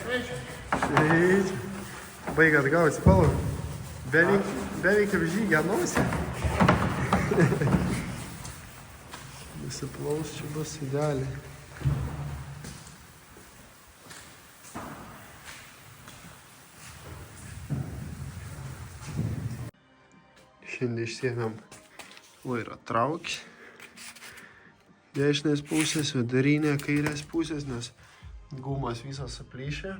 Šveičia. Baigat gauti spalvą. Beveik kaip žygę nosį. Nusiplaus čia bus idealiai. Šiandien išsiėmėm vairą traukį. Dešinės pusės, vidurinė, kairės pusės, nes gumas visas suplyšė.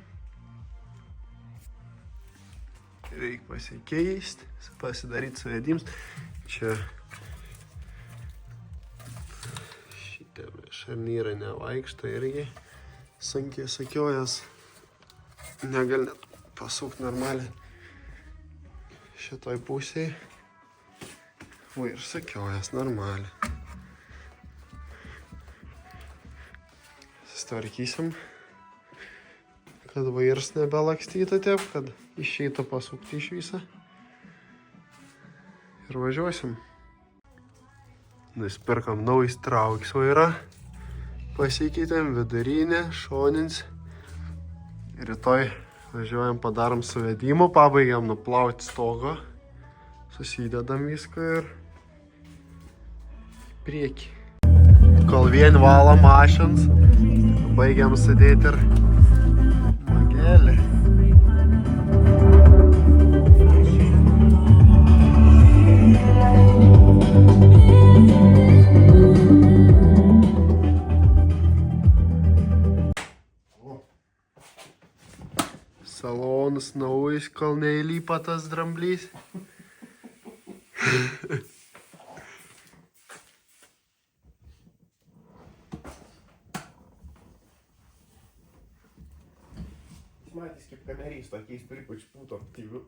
Reikia pasikeisti, pasidaryti suvedims. Čia šitie šarnyrai nevaikšto irgi sunkiai sakiojas. Negal net pasukti normaliai šitoj pusėje. Ir sakiojas normaliai. Sustvarkysim, kad vairs nebelakstytų taip, kad išeitų pasukti iš visą. Ir važiuosim. Nusipirkam naujas traukis vairą. Pasikeitėm vidurinę, šonins. Rytoj važiuojam, padarom suvedimą, pabaigiam nuplauti stogą. Susidedam viską ir priekį. Kol vien valom mašins, baigiam sudėti ir magelį. Salonas naujas, kol neįlypa tas dramblys. Matys kaip kamerys tokiais pripuč puto aktyvių.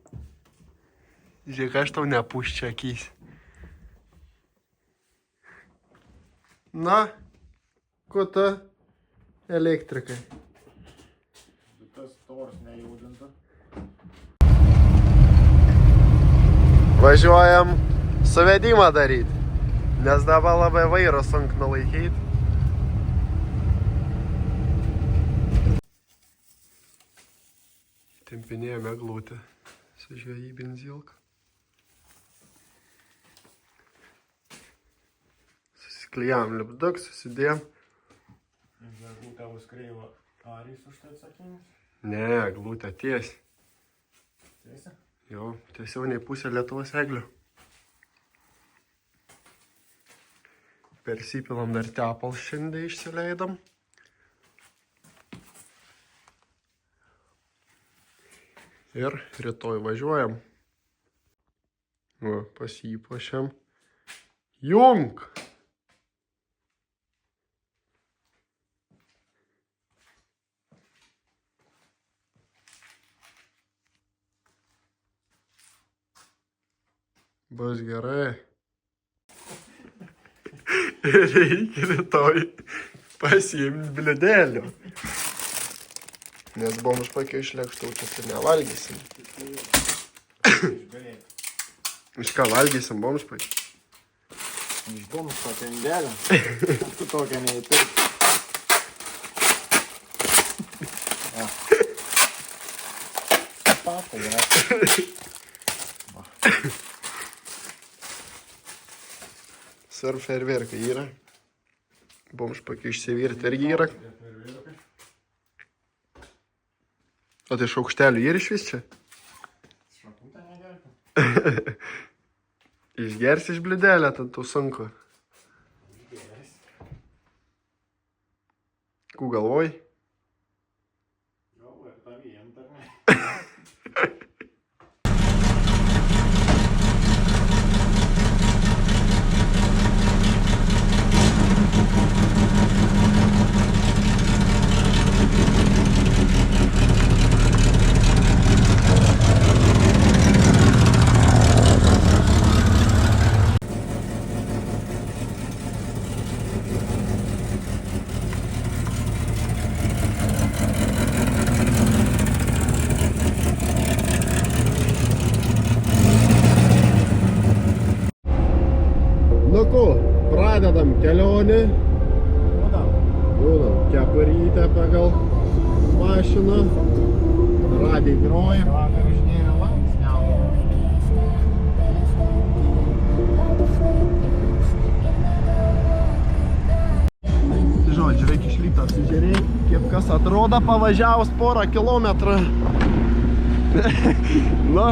Žiūrėk, aš tau nepuščia akys. Na, ko ta elektrikai? Tas tors nejaudinta. Važiuojam suvedimą daryti, nes dabar labai vairo sunku nulaikyti. Tempinėjom eglutę su žvejybin zilka. Susiklijam lipduk, susidėjom. Eglutę užkreivo arys už tai atsakingas? Ne, eglutę tiesi. Tiesi? Jo, tiesiau nei pusė Lietuvos eglių. Persipilam dar tepal šiandien išsileidom. Ir rytoj važiuojam. Va, pasipuošiam. Jung! Bus gerai. Reikia rytoj pasiimti bliūdėlių. Nes bomžpakio iš lėkštaučių tai nevalgysim. Iš ką valgysim bomžpakį? Iš bomžpakio indelio? Tu tokią neįpirk. Patai yra. Surferverkai yra. Bomžpakio išsivirti irgi yra. O tai šaukštelių ir iš vis čia? Šakutą negerti. Išgersi iš bliūdelę, tad tau sunku. Išgeris. Kų galvoj? Galvoju, tavijam dar ne. Pradedam kelionę. Judam. Judam. Kepurytę pagal Mašina. Radiai groja. Vakar išnėrė langsniau. Žodžiu, reikia išlipti apsižiūrėti, kaip kas atrodo pavažiavus porą kilometrų. Nu,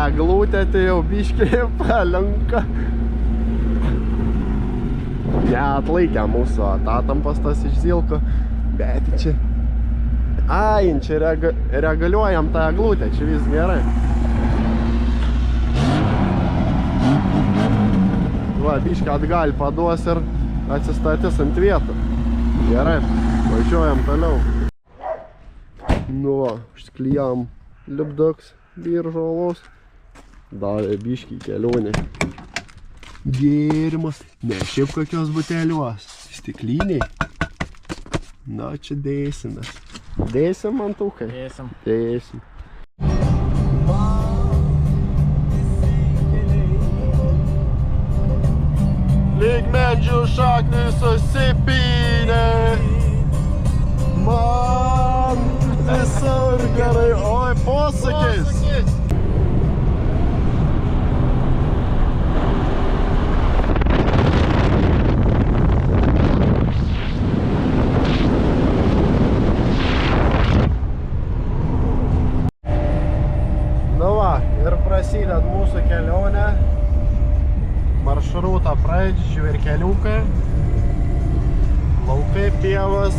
eglutė tai jau biškiai palenka. Neatlaikė mūsų atatampas tas iš Zilko, bet čia... Ai, čia reguliuojam tą eglutę, čia vis gerai. Va, biškį atgal paduos ir atsistatys ant vietų. Gerai, važiuojam toliau. Nu va, užsiklijam lipduks biržos. Davė biškį kelionė. Gėrimas. Ne, šiaip kokios buteliuos. Stikliniai. Na, čia dėsime. Dėsim, Mantukai? Dėsim. Dėsim. Lyg medžių šaknis susipynė. Man visur gerai. Oi, posakis. Ir prasideda mūsų kelionė. Maršrutą praeidži, žvyrkeliukai, laukai, pievas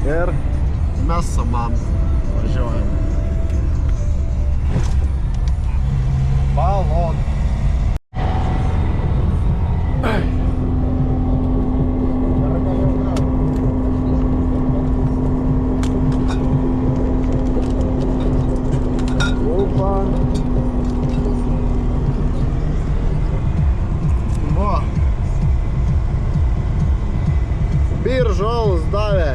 ir mes su mam važiuojam. Balon. Biržos davė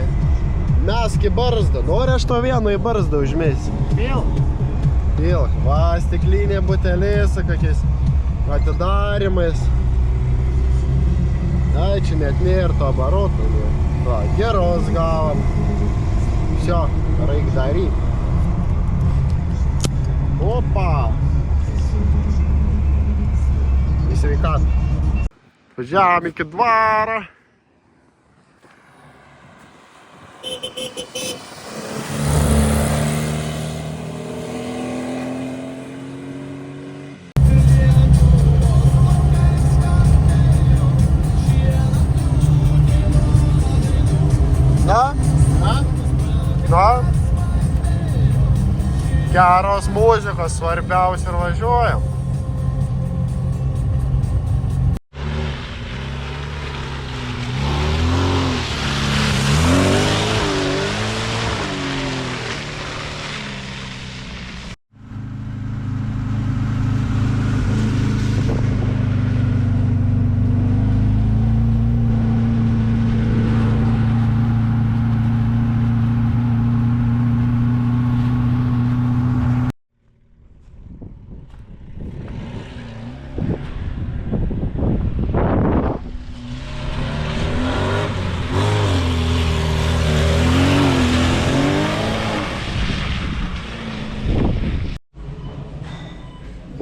mesk į barzdą. Nori aš to vieno į barzdą užmėsiu? Pilk. Pilk. Va, stiklinė butelės su kokiais atidarimais. Ai, čia net nėra to baroto. Va, geros gavom. Всё, reik daryt. Opa! Į sveikatą. Važiavam iki dvaro. Na? Geros muzikos svarbiausia ir važiuojam.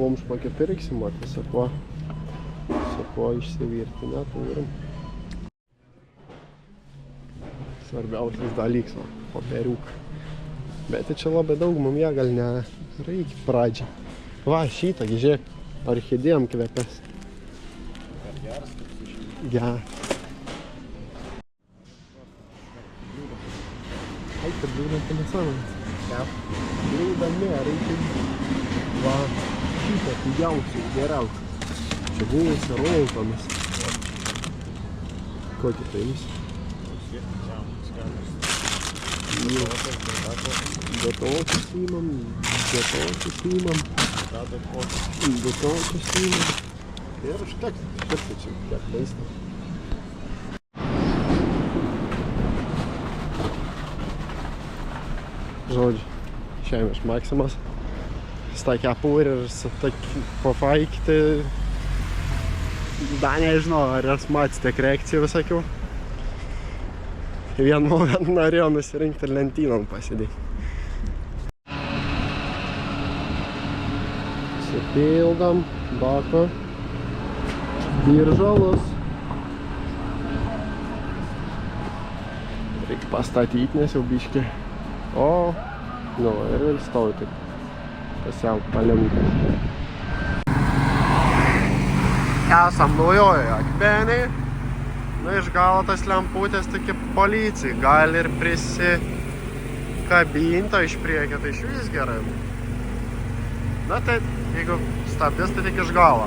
Bomž kokį pirksim, su kuo išsivirti, neturim. Svarbiausias dalyks, popieriuką. Bet čia labai daug mum ją gal nereikia pradžiai. Va, šitą, žiūrėk, orchidėjom kvepės. Geras. Ai, kad bliūdam telefonas. Bliūdam ne, reikia. Va. Šitą pigiausiai, geriausiai. Čia buvusi roltomis. Kokį tai jums? Betočius įmam, ir užteks, čia kiek maistą. Žodžiu, šiandien iš Maksimas. Stakė pūrį ir pafaikti. Da, nežinau, ar jas matėte tiek reakcijų visokių. Vien norėjau nusirinkti ir lentynon pasidėti. Supildom baką ir žalus. Reikia pastatyti, nes jau biškį. O, nu, ir vėl stovi taip. Pasiau palemti. Esam naujoje akmenėje. Nu, iš galo tas lemputės tokie policijai. Gali ir prisikabinti iš priekio, tai iš vis gerai. Na tai, jeigu stabdys, tai tik iš galo.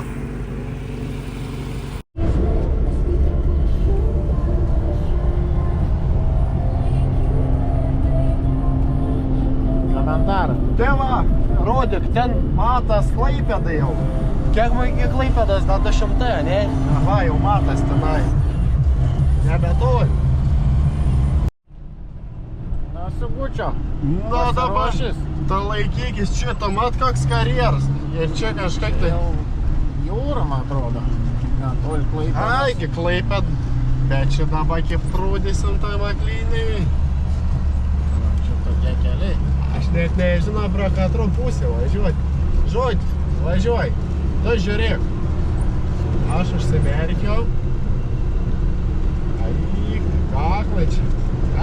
Komentarą. Tai va, rodyk, ten matas Klaipėda jau. Kiek Klaipėdos, dar 200, ne? Aha, jau matas tenai. Nebetoli. Na, sugučio. Nu, dabar tu laikykis čia, tu mat koks karjeras. Ir čia kažkaip tai... Jūra, man atrodo. Netoli Klaipėdos. Aigi Klaipėd. Bet čia dabar kaip prūdysim tai maklyniai. Čia tokie keliai. Aš net nežinau, pro katrų pusę važiuoti. Žodį, važiuoj. Tu žiūrėk. Aš užsimerkiau. Aik, kaklai čia.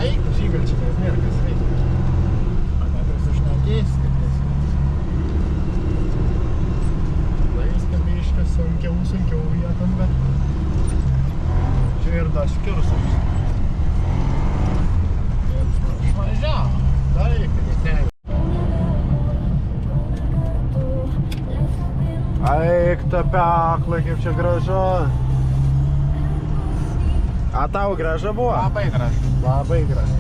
Aik, žygal čia nesmėr, kas veikia. Mane prisišnekės, kaip jis. Na, viską bišką sunkiau vietom, bet... Čia ir dar skirsas. Išvažiavo. Taip, nekeliu. Aik, ta peklai, kaip čia gražu. A tau gražu buvo? Labai gražu. Labai gražu.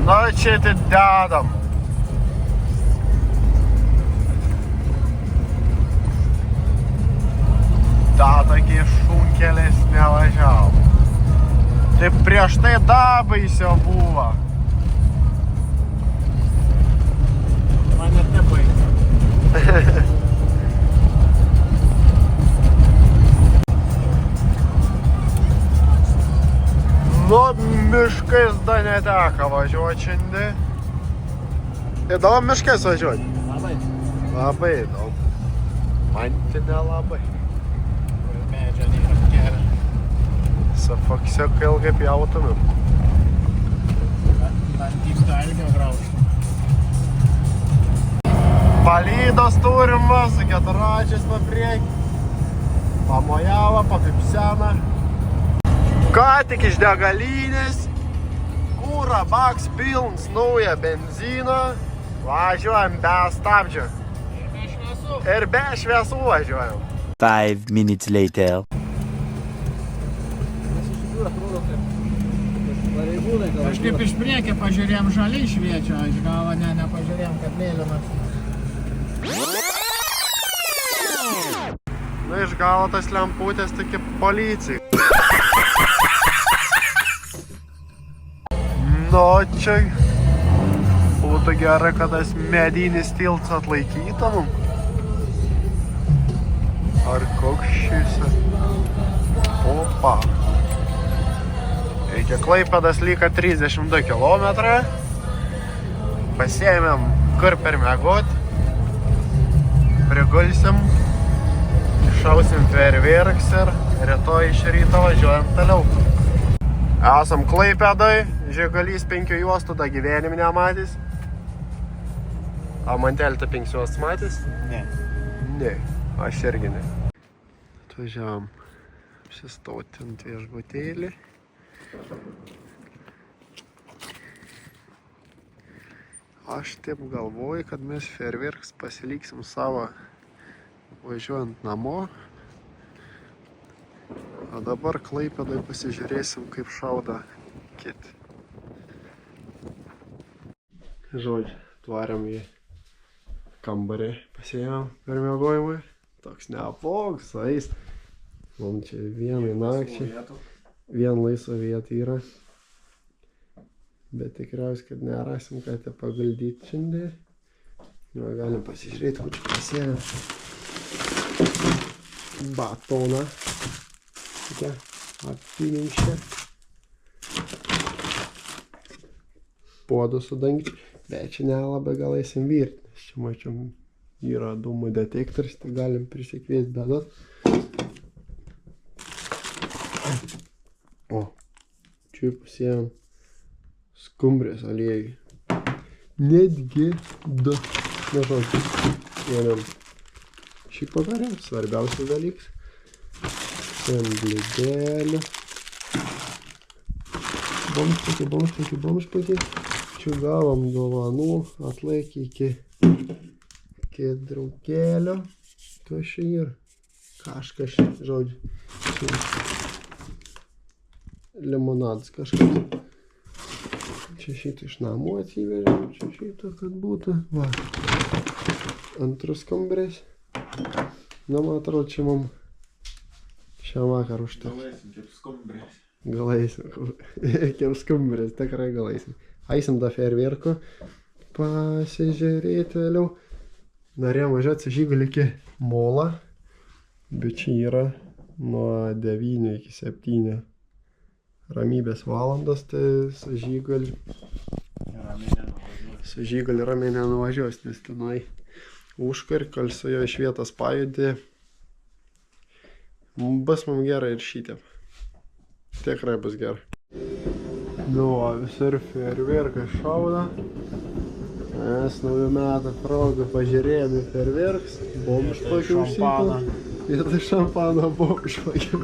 Nu, čia tai dedam. Da, tokie šunkeliais nevažiavo. Tai prieš tai baisio buvo. Man net nebaigė. Nu, miškais da neteka važiuoti šiandien. Įdomu miškais važiuoti? Labai. Labai įdomu. Man tai nelabai. Medžio nėra kelio. Su foksiu ilgai pjautumėm. Dantys tą ilgiau graužtų. Palydos turim, su keturačiais papriekį. Pamojavo, papipsena. Ką tik iš degalinės. Kūra, baks pilns, naują benziną. Važiuojam be stabdžių. Ir be šviesų važiuojam. 5 minutes later. Kažkaip iš priekio pažiūrėjom žaliai šviečio, iš galo nepažiūrėjom, kad mėlynas. Na, iš galo tas lemputės tokie policijai. Nu, čia būtų gerai, kad tas medinis tiltas atlaikytų mum. Ar koks šis? Opa. Iki Klaipėdos liko 32 km. Pasiėmėm kur per miegot. Prigulsim. Iššausim fejerverks ir rytoj iš ryto važiuojam toliau. Esam Klaipėdoj. Žigalys 5 juostų da gyvenime nematys. A mantelį ta 5 juostų matys? Ne. Ne, aš irgi ne. Atvažiavam apsistoti ant viešbutėlį. Aš taip galvoju, kad mes fejerverks pasiliksim savo važiuojant namo. O dabar Klaipėdoj pasižiūrėsim, kaip šauda kiti. Žodžiu, tvariam į kambarį, pasiėmėm per miegojimą. Toks neaploks, ais. Mums čia vienai nakčiai. Vien laisva vieta yra. Bet tikriausiai, kad nerasim, ką te paguldyti šiandien. Nu, galim pasižiūrėti, kur čia pasėlė. Batoną. Tokia apiminkščia. Puodų su dangčiu. Bet čia nelabai galėsim virti. Nes čia mačiom yra dūmų detektorius, tai galim prisikviesti bėdot. O, čia pasiėmėm skumbrės aliejų. Netgi du. Nežodžiu, ėmėm šį padarę, svarbiausias dalykas. Ten blėdelį. Bomšpakį. Čia gavom dovanų, atlaikė iki draugėlio. Kas čia yra? Kažkas čia, žodžiu. Limonadas kažkas. Čia šitą iš namų atsivežėm, čia šitą, kad būtų. Va. Antras kambarys. Na, man atrodo, čia mum šią vakarą užteks. Galėsim kaip skumbrės. Galėsim. Kaip skumbrės, tikrai galėsim. Eisim tą fejerverkų pasižiūrėti vėliau. Norėjom važiuoti su Žygaliu iki Molą, bet čia yra nuo 9 iki 7 ramybės valandos, tai su Žygaliu ramiai nenuvažiuos, nes tenai užkarkal su jo iš vietos pajudė. Bus mums gerai ir šitiem. Tikrai bus gerai. Nu, visur fejerverkas šauda. Mes naujų metų progą pažiūrėjome fejerverkus. Bomžpakių užsipilą. Vietoj šampano bomžpakių.